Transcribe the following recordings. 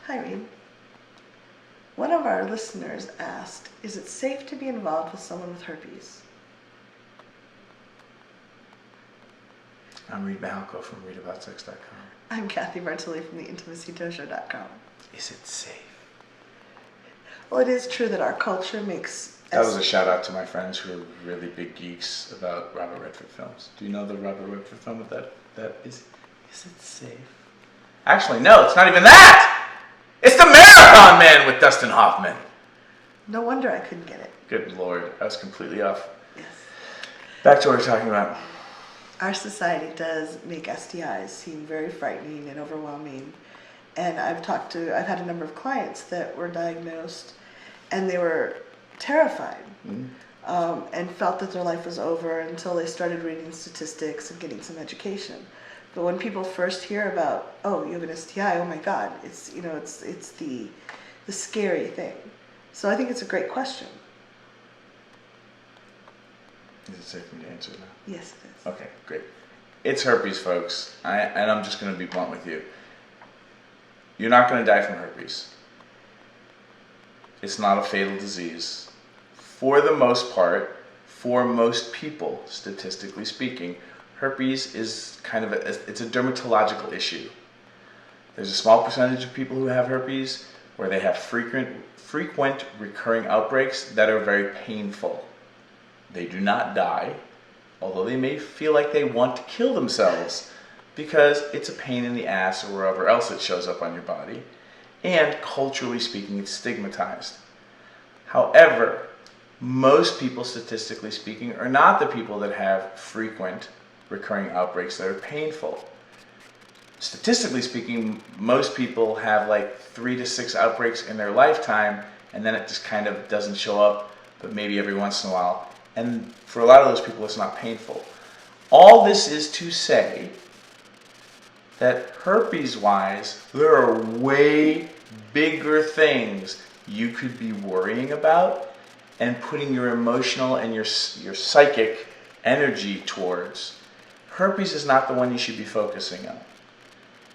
Hi, Reid. One of our listeners asked, is it safe to be involved with someone with herpes? I'm Reid from readaboutsex.com. I'm Cathy from theintimacydojo.com. Is it safe? Well, it is true that our culture makes... That was a shout out to my friends who are really big geeks about Robert Redford films. Do you know the Robert Redford film with that is it safe? Actually, no, it's not even that! It's the Marathon Man with Dustin Hoffman. No wonder I couldn't get it. Good Lord, I was completely off. Yes. Back to what we're talking about. Our society does make STIs seem very frightening and overwhelming. And I've had a number of clients that were diagnosed and they were terrified and felt that their life was over until they started reading statistics and getting some education. But when people first hear about, oh, you have an STI, oh my God, it's the scary thing. So I think it's a great question. Is it safe for me to answer that? Yes, it is. Okay, great. It's herpes, folks. And I'm just going to be blunt with you. You're not going to die from herpes. It's not a fatal disease. For the most part, for most people, statistically speaking, herpes is kind of it's a dermatological issue. There's a small percentage of people who have herpes where they have frequent recurring outbreaks that are very painful. They do not die, although they may feel like they want to kill themselves because it's a pain in the ass or wherever else it shows up on your body. And culturally speaking, it's stigmatized. However, most people, statistically speaking, are not the people that have frequent recurring outbreaks that are painful. Statistically speaking, most people have like 3 to 6 outbreaks in their lifetime, and then it just kind of doesn't show up, but maybe every once in a while. And for a lot of those people, it's not painful. All this is to say that herpes-wise, there are way bigger things you could be worrying about and putting your emotional and your psychic energy towards. Herpes is not the one you should be focusing on.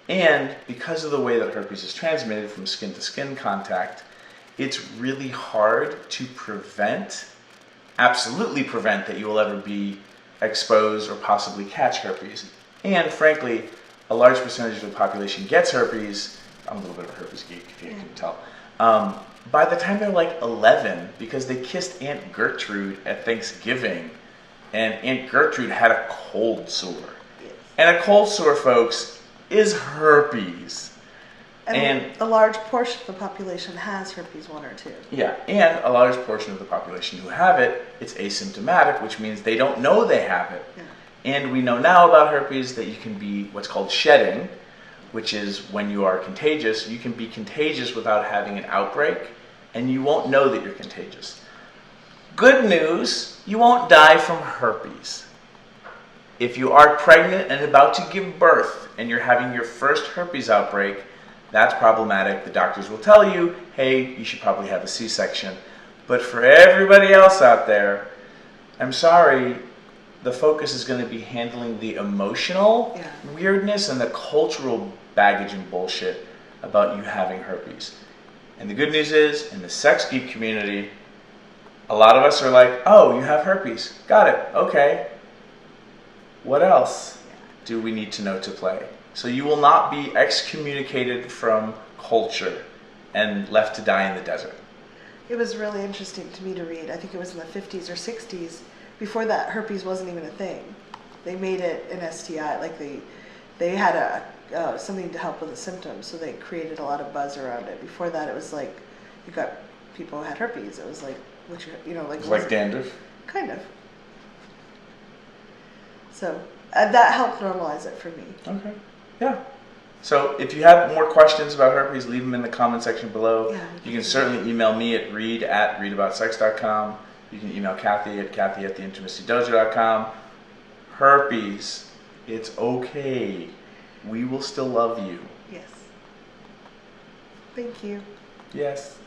And because of the way that herpes is transmitted from skin to skin contact, it's really hard to absolutely prevent that you will ever be exposed or possibly catch herpes. And frankly, a large percentage of the population gets herpes. I'm a little bit of a herpes geek, if you can tell. By the time they're like 11, because they kissed Aunt Gertrude at Thanksgiving, and Aunt Gertrude had a cold sore. Yes. And a cold sore, folks, is herpes. And a large portion of the population has herpes 1 or 2. Yeah, and a large portion of the population who have it, it's asymptomatic, which means they don't know they have it. Yeah. And we know now about herpes that you can be what's called shedding, which is when you are contagious. You can be contagious without having an outbreak, and you won't know that you're contagious. Good news, you won't die from herpes. If you are pregnant and about to give birth, and you're having your first herpes outbreak, that's problematic. The doctors will tell you, hey, you should probably have a C-section. But for everybody else out there, I'm sorry, the focus is going to be handling the emotional weirdness and the cultural baggage and bullshit about you having herpes. And the good news is, in the sex geek community, a lot of us are like, oh, you have herpes. Got it. Okay. What else do we need to know to play? So you will not be excommunicated from culture and left to die in the desert. It was really interesting to me to read. I think it was in the 50s or 60s. Before that, herpes wasn't even a thing. They made it an STI. Like they had something to help with the symptoms, so they created a lot of buzz around it. Before that, it was like you got people who had herpes. It was like like dandruff. Kind of. So that helped normalize it for me. Okay. Yeah. So if you have more questions about herpes, leave them in the comment section below. Yeah, you can certainly email me at reid@readaboutsex.com. You can email Cathy at theintimacydojo.com. Herpes, it's okay. We will still love you. Yes. Thank you. Yes.